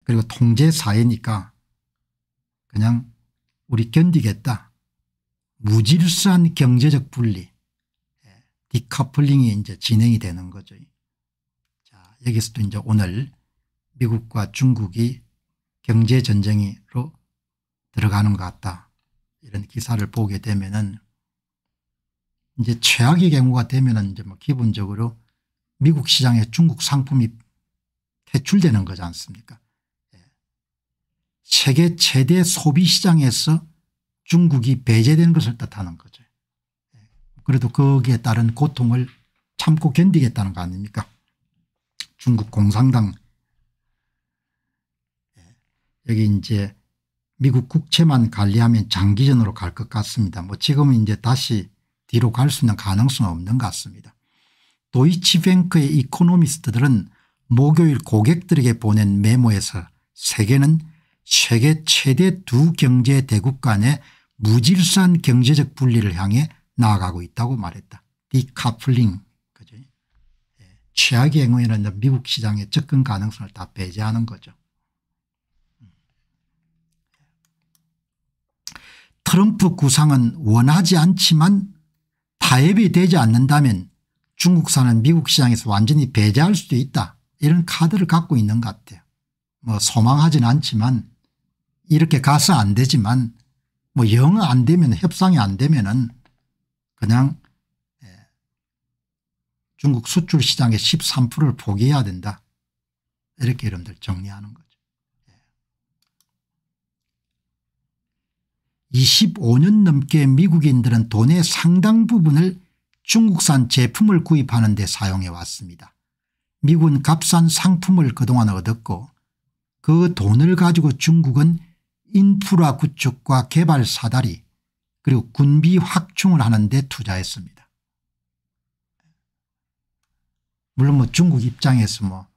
그리고 통제사회니까 그냥 우리 견디겠다. 무질서한 경제적 분리 디커플링이 이제 진행이 되는 거죠. 자, 여기서도 이제 오늘 미국과 중국이 경제전쟁으로 들어가는 것 같다. 이런 기사를 보게 되면은 이제 최악의 경우가 되면은 이제 뭐 기본적으로 미국 시장에 중국 상품이 퇴출되는 거지 않습니까? 세계 최대 소비 시장에서 중국이 배제되는 것을 뜻하는 거죠. 그래도 거기에 따른 고통을 참고 견디겠다는 거 아닙니까? 중국 공산당 여기 이제 미국 국채만 관리하면 장기전으로 갈 것 같습니다. 뭐 지금은 이제 다시 뒤로 갈 수 있는 가능성은 없는 것 같습니다. 도이치뱅크의 이코노미스트들은 목요일 고객들에게 보낸 메모에서 세계는 세계 최대 두 경제 대국 간의 무질서한 경제적 분리를 향해 나아가고 있다고 말했다. 디카플링. 그죠? 최악의 경우에는 미국 시장의 접근 가능성을 다 배제하는 거죠. 트럼프 구상은 원하지 않지만 타협이 되지 않는다면 중국산은 미국 시장에서 완전히 배제할 수도 있다. 이런 카드를 갖고 있는 것 같아요. 뭐 소망하진 않지만 이렇게 가서 안 되지만 뭐 영 안 되면 협상이 안 되면은 그냥 중국 수출 시장의 13%를 포기해야 된다. 이렇게 여러분들 정리하는 거죠. 25년 넘게 미국인들은 돈의 상당 부분을 중국산 제품을 구입하는 데 사용해 왔습니다. 미국은 값싼 상품을 그동안 얻었고 그 돈을 가지고 중국은 인프라 구축과 개발 사다리 그리고 군비 확충을 하는 데 투자했습니다. 물론 뭐 중국 입장에서 뭐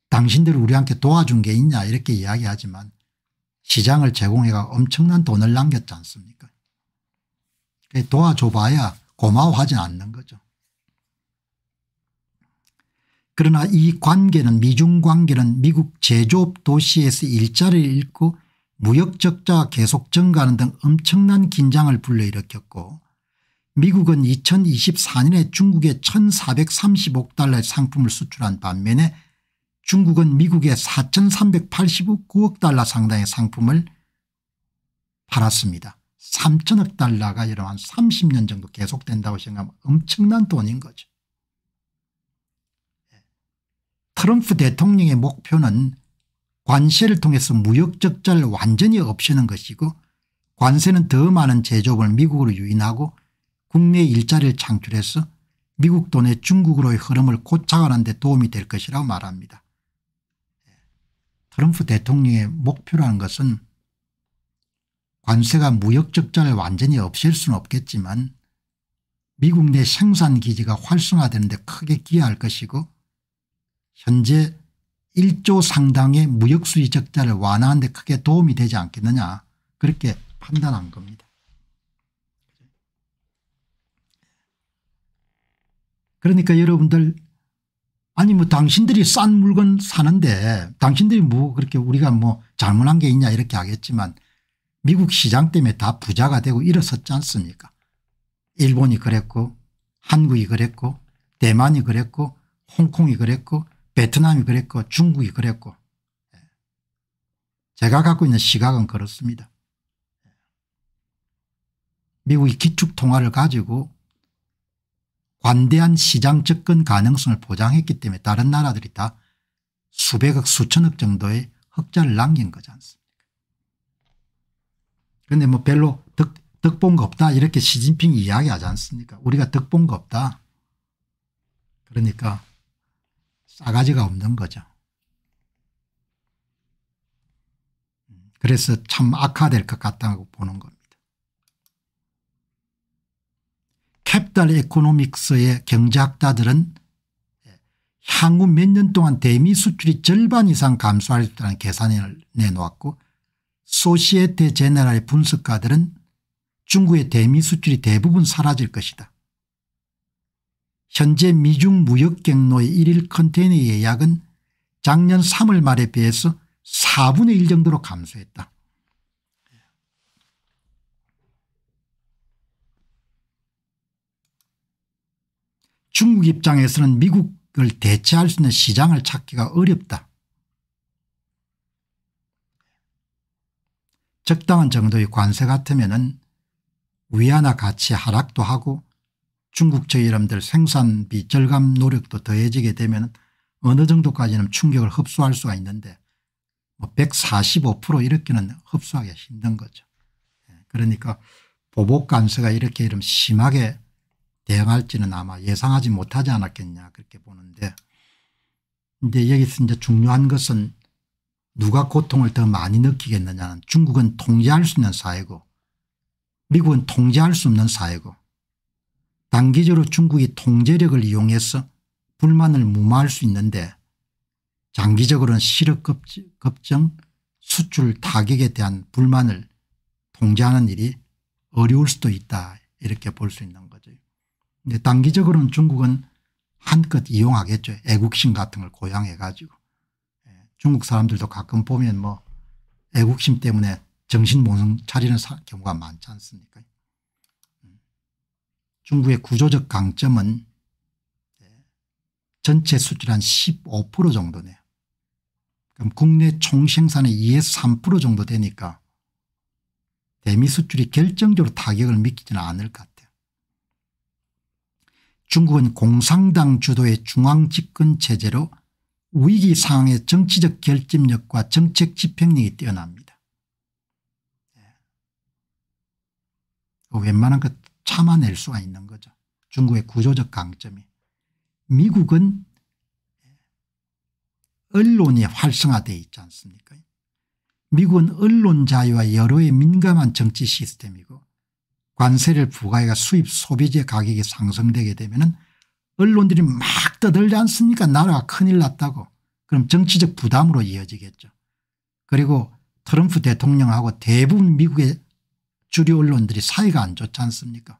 당신들이 우리한테 도와준 게 있냐 이렇게 이야기하지만 시장을 제공해가 엄청난 돈을 남겼지 않습니까? 도와줘 봐야 고마워하진 않는 거죠. 그러나 이 관계는 미중 관계는 미국 제조업 도시에서 일자리를 잃고 무역 적자가 계속 증가하는 등 엄청난 긴장을 불러일으켰고 미국은 2024년에 중국에 1430억 달러의 상품을 수출한 반면에 중국은 미국에 4389억 달러 상당의 상품을 팔았습니다. 3000억 달러가 여러분 한 30년 정도 계속된다고 생각하면 엄청난 돈인 거죠. 트럼프 대통령의 목표는 관세를 통해서 무역 적자를 완전히 없애는 것이고 관세는 더 많은 제조업을 미국으로 유인하고 국내 일자리를 창출해서 미국 돈의 중국으로의 흐름을 고착하는 데 도움이 될 것이라고 말합니다. 트럼프 대통령의 목표라는 것은 관세가 무역 적자를 완전히 없앨 수는 없겠지만 미국 내 생산 기지가 활성화되는 데 크게 기여할 것이고 현재 1조 상당의 무역 수지 적자를 완화하는 데 크게 도움이 되지 않겠느냐 그렇게 판단한 겁니다. 그러니까 여러분들 아니 뭐 당신들이 싼 물건 사는데 당신들이 뭐 그렇게 우리가 뭐 잘못한 게 있냐 이렇게 하겠지만 미국 시장 때문에 다 부자가 되고 일어섰지 않습니까? 일본이 그랬고 한국이 그랬고 대만이 그랬고 홍콩이 그랬고 베트남이 그랬고 중국이 그랬고 제가 갖고 있는 시각은 그렇습니다. 미국이 기축통화를 가지고 관대한 시장 접근 가능성을 보장했기 때문에 다른 나라들이 다 수백억 수천억 정도의 흑자를 남긴 거지 않습니까? 그런데 뭐 별로 덕 본 거 없다 이렇게 시진핑이 이야기하지 않습니까? 우리가 덕 본 거 없다. 그러니까 싸가지가 없는 거죠. 그래서 참 악화될 것 같다고 보는 겁니다. 캐피탈 에코노믹스의 경제학자들은 향후 몇 년 동안 대미 수출이 절반 이상 감소할 수 있다는 계산을 내놓았고 소시에테 제네랄의 분석가들은 중국의 대미 수출이 대부분 사라질 것이다. 현재 미중 무역 경로의 일일 컨테이너 예약은 작년 3월 말에 비해서 4분의 1 정도로 감소했다. 중국 입장에서는 미국을 대체할 수 있는 시장을 찾기가 어렵다. 적당한 정도의 관세 같으면은 위안화 가치 하락도 하고 중국적 여러분들 생산비 절감 노력도 더해지게 되면 어느 정도까지는 충격을 흡수할 수가 있는데 뭐 145% 이렇게는 흡수하기 힘든 거죠. 그러니까 보복 관세가 이렇게 심하게 대응할지는 아마 예상하지 못하지 않았겠냐 그렇게 보는데, 근데 여기서 이제 중요한 것은 누가 고통을 더 많이 느끼겠느냐는, 중국은 통제할 수 있는 사회고 미국은 통제할 수 없는 사회고, 단기적으로 중국이 통제력을 이용해서 불만을 무마할 수 있는데 장기적으로는 실업 급증 수출 타격에 대한 불만을 통제하는 일이 어려울 수도 있다 이렇게 볼 수 있는 거죠. 근데 단기적으로는 중국은 한껏 이용하겠죠. 애국심 같은 걸 고양해 가지고. 중국 사람들도 가끔 보면 뭐 애국심 때문에 정신 못 차리는 경우가 많지 않습니까? 중국의 구조적 강점은 전체 수출 한 15% 정도네요. 그럼 국내 총생산의 2에서 3% 정도 되니까 대미 수출이 결정적으로 타격을 미치지는 않을 것 같아요. 중국은 공산당 주도의 중앙 집권 체제로 위기 상황의 정치적 결집력과 정책 집행력이 뛰어납니다. 웬만한 것 참아낼 수가 있는 거죠. 중국의 구조적 강점이. 미국은 언론이 활성화되어 있지 않습니까? 미국은 언론 자유와 여론에 민감한 정치 시스템이고, 관세를 부과해가 수입 소비재 가격이 상승되게 되면 언론들이 막 떠들지 않습니까? 나라가 큰일 났다고. 그럼 정치적 부담으로 이어지겠죠. 그리고 트럼프 대통령하고 대부분 미국의 주류 언론들이 사이가 안 좋지 않습니까?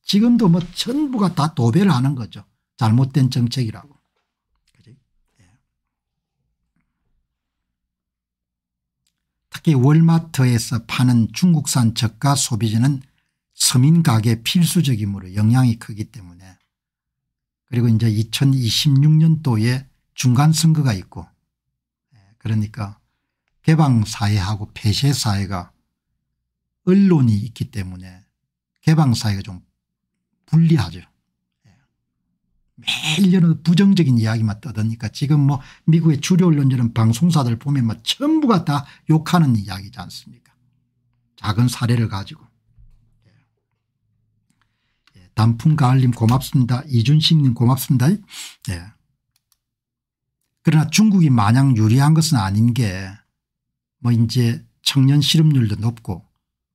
지금도 뭐 전부가 다 도배를 하는 거죠. 잘못된 정책이라고. 특히 월마트에서 파는 중국산 저가 소비재는 서민 가게 필수적이므로 영향이 크기 때문에, 그리고 이제 2026년도에 중간선거가 있고, 그러니까 개방사회하고 폐쇄사회가 언론이 있기 때문에 개방사회가 좀 불리하죠. 매일 이런 부정적인 이야기만 떠드니까 지금 뭐 미국의 주류 언론들은 방송사들 보면 뭐 전부가 다 욕하는 이야기지 않습니까? 작은 사례를 가지고. 단풍가을님 고맙습니다. 이준식님 고맙습니다. 그러나 중국이 마냥 유리한 것은 아닌 게 뭐 이제 청년 실업률도 높고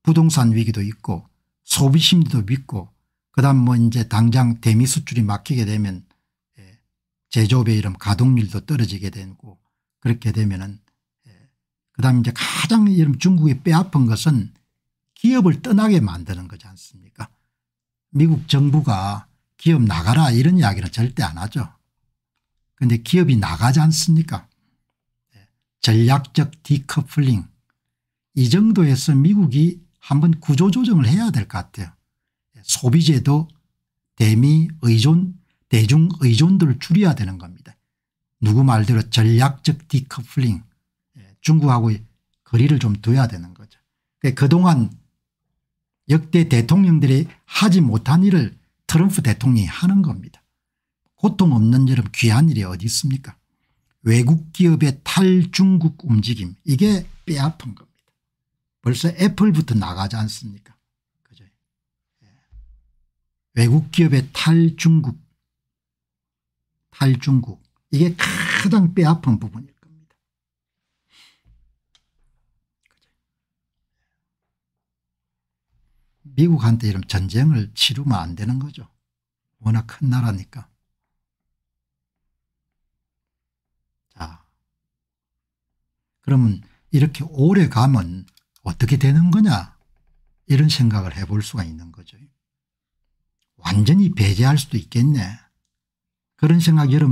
부동산 위기도 있고 소비 심리도 있고, 그다음 뭐 이제 당장 대미 수출이 막히게 되면 제조업의 이런 가동률도 떨어지게 되고, 그렇게 되면은 그다음 이제 가장 중국이 뼈아픈 것은 기업을 떠나게 만드는 거지 않습니까? 미국 정부가 기업 나가라 이런 이야기는 절대 안 하죠. 그런데 기업이 나가지 않습니까? 전략적 디커플링, 이 정도에서 미국이 한번 구조조정을 해야 될 것 같아요. 소비재도 대미 의존 대중 의존도를 줄여야 되는 겁니다. 누구 말대로 전략적 디커플링, 중국하고 거리를 좀 둬야 되는 거죠. 그동안 역대 대통령들이 하지 못한 일을 트럼프 대통령이 하는 겁니다. 고통 없는 일은 귀한 일이 어디 있습니까? 외국 기업의 탈중국 움직임, 이게 뼈아픈 겁니다. 벌써 애플부터 나가지 않습니까? 그죠? 외국 기업의 탈중국 이게 가장 뼈아픈 부분일 겁니다. 미국한테 이런 전쟁을 치르면 안 되는 거죠. 워낙 큰 나라니까. 자, 그러면 이렇게 오래 가면 어떻게 되는 거냐, 이런 생각을 해볼 수가 있는 거죠. 완전히 배제할 수도 있겠네, 그런 생각이 여러분